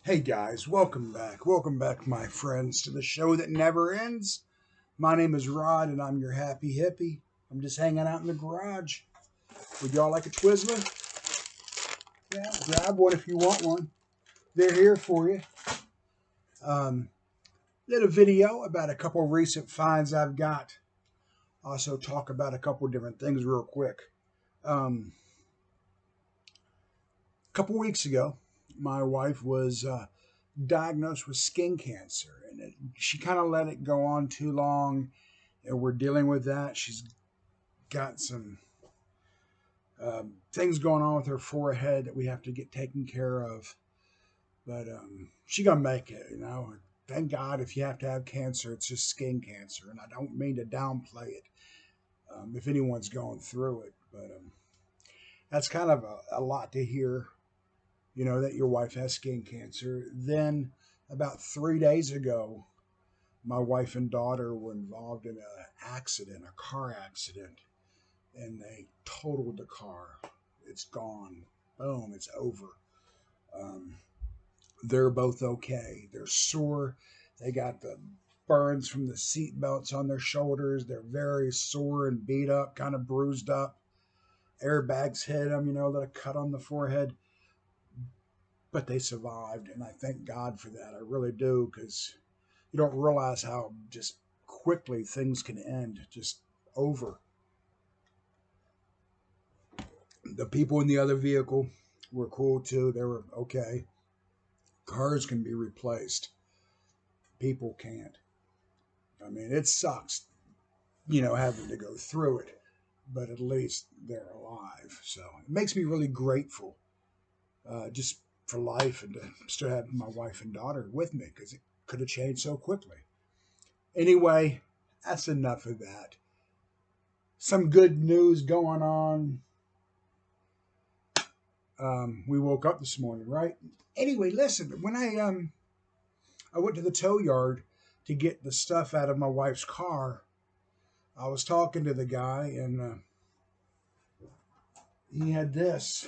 Hey guys, welcome back. Welcome back, my friends, to the show that never ends. My name is Rod, and I'm your happy hippie. I'm just hanging out in the garage. Would y'all like a Twizzler? Yeah, grab one if you want one. They're here for you. Um, Did a video about a couple recent finds I've got. Also, talk about a couple different things real quick. A couple weeks ago, my wife was diagnosed with skin cancer, and she kind of let it go on too long, and we're dealing with that. She's got some things going on with her forehead that we have to get taken care of, but she's gonna make it. Thank God, if you have to have cancer, it's just skin cancer, and I don't mean to downplay it. If anyone's going through it, but that's kind of a lot to hear. That your wife has skin cancer. Then about 3 days ago, my wife and daughter were involved in a car accident, and they totaled the car. It's gone. Boom, it's over. Um, they're both okay. They're sore. They got the burns from the seat belts on their shoulders. They're very sore and beat up, kind of bruised up. Airbags hit them, that a cut on the forehead. But they survived, and I thank God for that. I really do, because you don't realize how just quickly things can end, just over. The people in the other vehicle were cool too. They were okay. Cars can be replaced. People can't. I mean, it sucks, having to go through it, but at least they're alive. So it makes me really grateful, just for life, and to still have my wife and daughter with me, because it could have changed so quickly. Anyway, that's enough of that. Some good news going on. We woke up this morning, right? Anyway, listen. When I went to the tow yard to get the stuff out of my wife's car, I was talking to the guy, and he had this.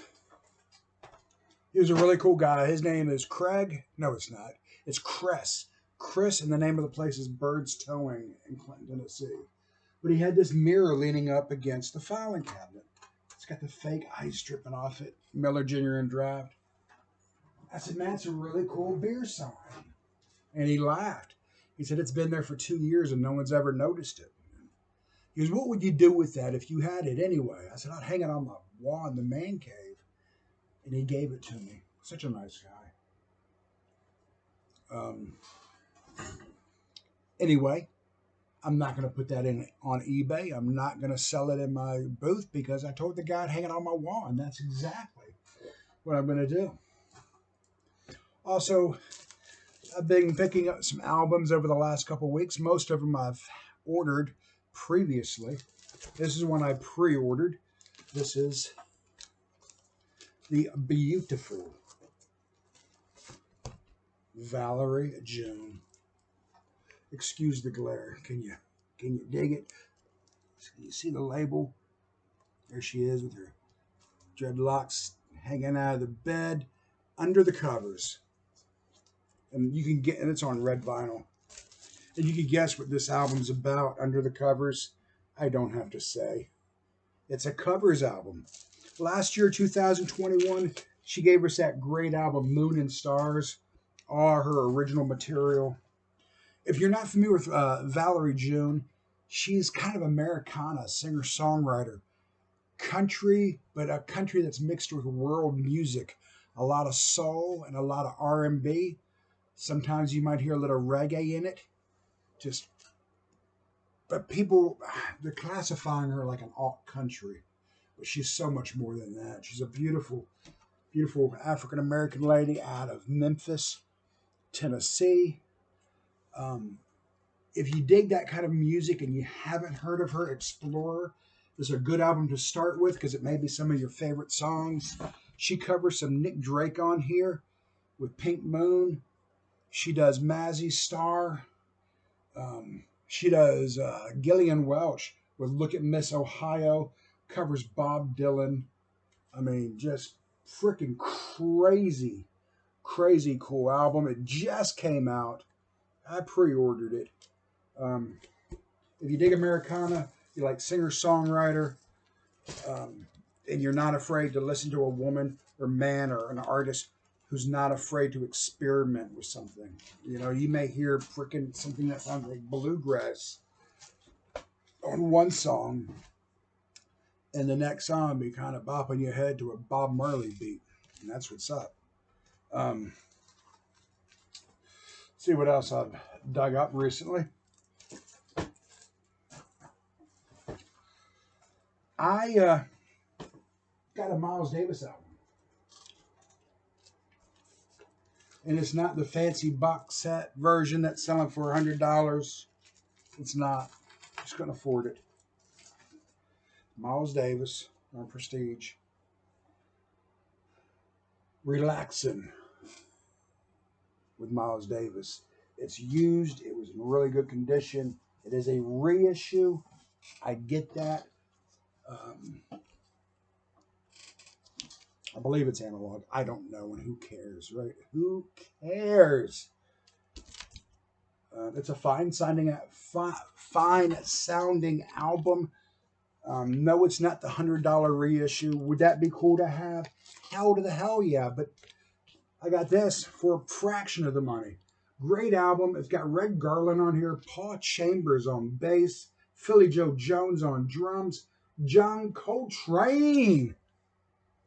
He was a really cool guy. His name is Craig. No, it's not. It's Chris. Chris, and the name of the place is Bird's Towing in Clinton, Tennessee. But he had this mirror leaning up against the filing cabinet. It's got the fake ice dripping off it. Miller Jr. and Draft. I said, man, it's a really cool beer sign. And he laughed. He said, it's been there for 2 years and no one's ever noticed it. He goes, what would you do with that if you had it anyway? I said, I'd hang it on my wall in the man cave. And he gave it to me. Such a nice guy. Anyway, I'm not going to put that in on eBay. I'm not going to sell it in my booth, because I told the guy I'd hang it on my wall, and that's exactly what I'm going to do. Also, I've been picking up some albums over the last couple weeks. Most of them I've ordered previously. This is one I pre-ordered. This is the beautiful Valerie June. Excuse the glare. Can you dig it? Can you see the label? There she is with her dreadlocks hanging out of the bed under the covers. And it's on red vinyl. And you can guess what this album's about under the covers. I don't have to say. It's a covers album. Last year, 2021, she gave us that great album, Moon and Stars, all her original material. If you're not familiar with Valerie June, she's kind of Americana, singer-songwriter. Country, but a country that's mixed with world music. A lot of soul and a lot of R&B. Sometimes you might hear a little reggae in it. But people, they're classifying her like an alt country. But she's so much more than that. She's a beautiful, beautiful African American lady out of Memphis, Tennessee. If you dig that kind of music and you haven't heard of her, explore her. This is a good album to start with, because it may be some of your favorite songs. She covers some Nick Drake on here with Pink Moon. She does Mazzy Star. She does Gillian Welch with Look at Miss Ohio. Covers Bob Dylan. I mean, just freaking crazy, Crazy cool album. It just came out. I pre-ordered it. Um, if you dig Americana, you like singer-songwriter, um, and you're not afraid to listen to a woman or man or an artist who's not afraid to experiment with something. You know, you may hear freaking something that sounds like bluegrass on one song, and the next song be kind of bopping your head to a Bob Marley beat, and that's what's up. Um, see what else I've dug up recently. I got a Miles Davis album, and it's not the fancy box set version that's selling for $100. It's not. Just couldn't afford it. Miles Davis on Prestige. Relaxing with Miles Davis. It's used. It was in really good condition. It is a reissue. I get that. I believe it's analog. I don't know, and who cares, right? Who cares? It's a fine sounding album. No, it's not the $100 reissue. Would that be cool to have? Hell to the hell yeah! But I got this for a fraction of the money. Great album. It's got Red Garland on here, Paul Chambers on bass, Philly Joe Jones on drums, John Coltrane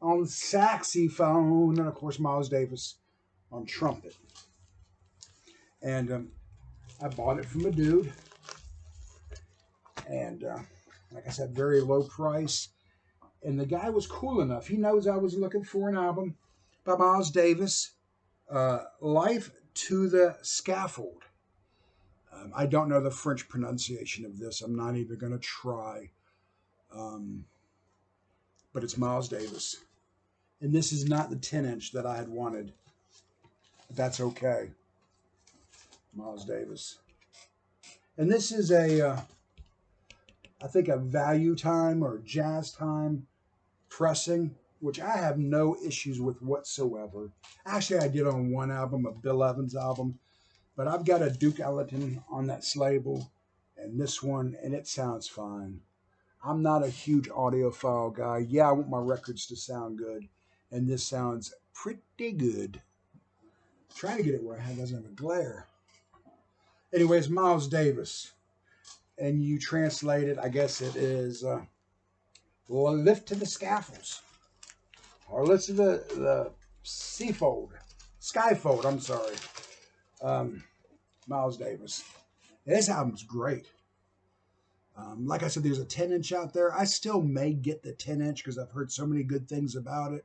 on saxophone, and of course Miles Davis on trumpet. And I bought it from a dude, and like I said, very low price. And the guy was cool enough. He knows I was looking for an album by Miles Davis, Life to the Scaffold. I don't know the French pronunciation of this. I'm not even going to try. But it's Miles Davis. And this is not the 10-inch that I had wanted. But that's okay. Miles Davis. And this is I think a value time or jazz time pressing, which I have no issues with whatsoever. Actually, I did on one album, a Bill Evans album, but I've got a Duke Ellington on that label and this one, and it sounds fine. I'm not a huge audiophile guy. Yeah, I want my records to sound good, and this sounds pretty good. I'm trying to get it where it doesn't have a glare. Anyways, Miles Davis, and you translate it, I guess it is Lift to the Scaffolds, or Lift to the Skyfold, I'm sorry. Miles Davis. This album's great. Like I said, there's a 10-inch out there. I still may get the 10-inch because I've heard so many good things about it.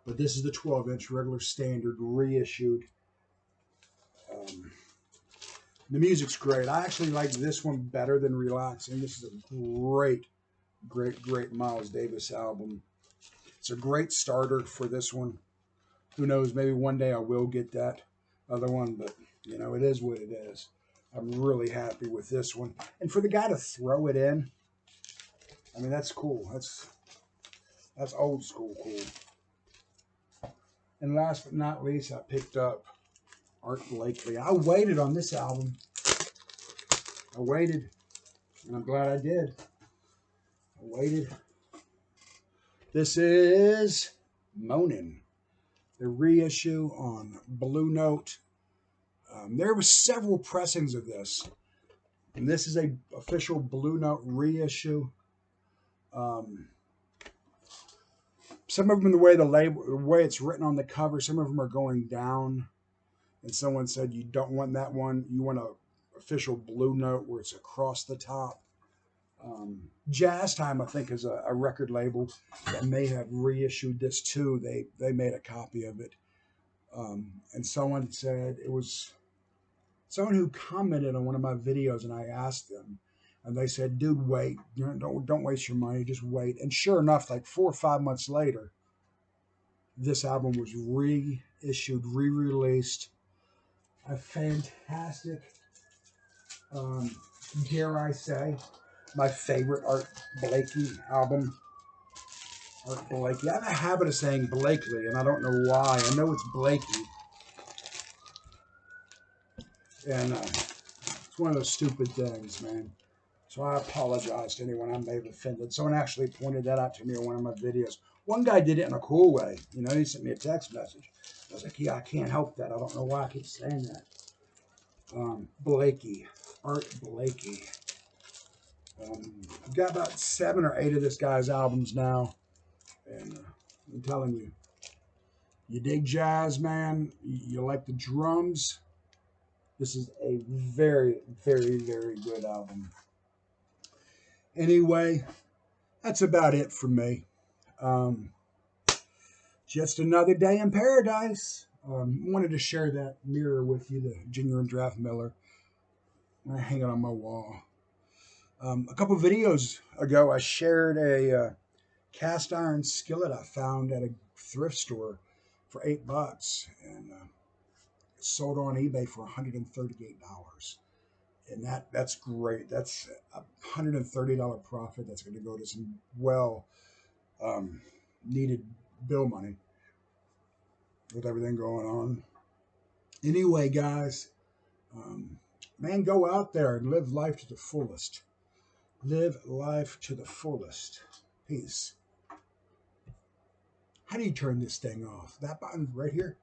But this is the 12-inch regular standard reissued. The music's great. I actually like this one better than Relaxing. This is a great, great, great Miles Davis album. It's a great starter for this one. Who knows, maybe one day I will get that other one, but you know, it is what it is. I'm really happy with this one. And for the guy to throw it in, I mean, that's cool. That's old school cool. And last but not least, I picked up Art Blakey. I waited on this album. I waited, and I'm glad I did. I waited. This is Moanin', the reissue on Blue Note. There were several pressings of this, and this is a official Blue Note reissue. Some of them, the way it's written on the cover, some of them are going down. And someone said you don't want that one. You want a official Blue Note where it's across the top. Jazz Time, I think, is a record label that may have reissued this too. They made a copy of it. And someone said it was someone who commented on one of my videos, and I asked them, and they said, "Dude, wait! Don't waste your money. Just wait." And sure enough, like 4 or 5 months later, this album was reissued, re-released. A fantastic, dare I say, my favorite Art Blakey album. Art Blakey. I have a habit of saying Blakely, and I don't know why. I know it's Blakey. And it's one of those stupid things, man. So I apologize to anyone I may have offended. Someone actually pointed that out to me in one of my videos. One guy did it in a cool way. You know, he sent me a text message. I was like, yeah, I can't help that. I don't know why I keep saying that. Blakey. Art Blakey. I've got about 7 or 8 of this guy's albums now. And I'm telling you, you dig jazz, man. You like the drums. This is a very, very, very good album. Anyway, that's about it for me. Um, just another day in paradise. Wanted to share that mirror with you, the genuine Draft Miller. I hang it on my wall. A couple videos ago, I shared a cast iron skillet I found at a thrift store for $8, and sold on eBay for $138. And that's great. That's a $130 profit that's going to go to some um, needed bill money with everything going on. Anyway, guys, man, go out there and live life to the fullest. Live life to the fullest. Peace. How do you turn this thing off? That button right here?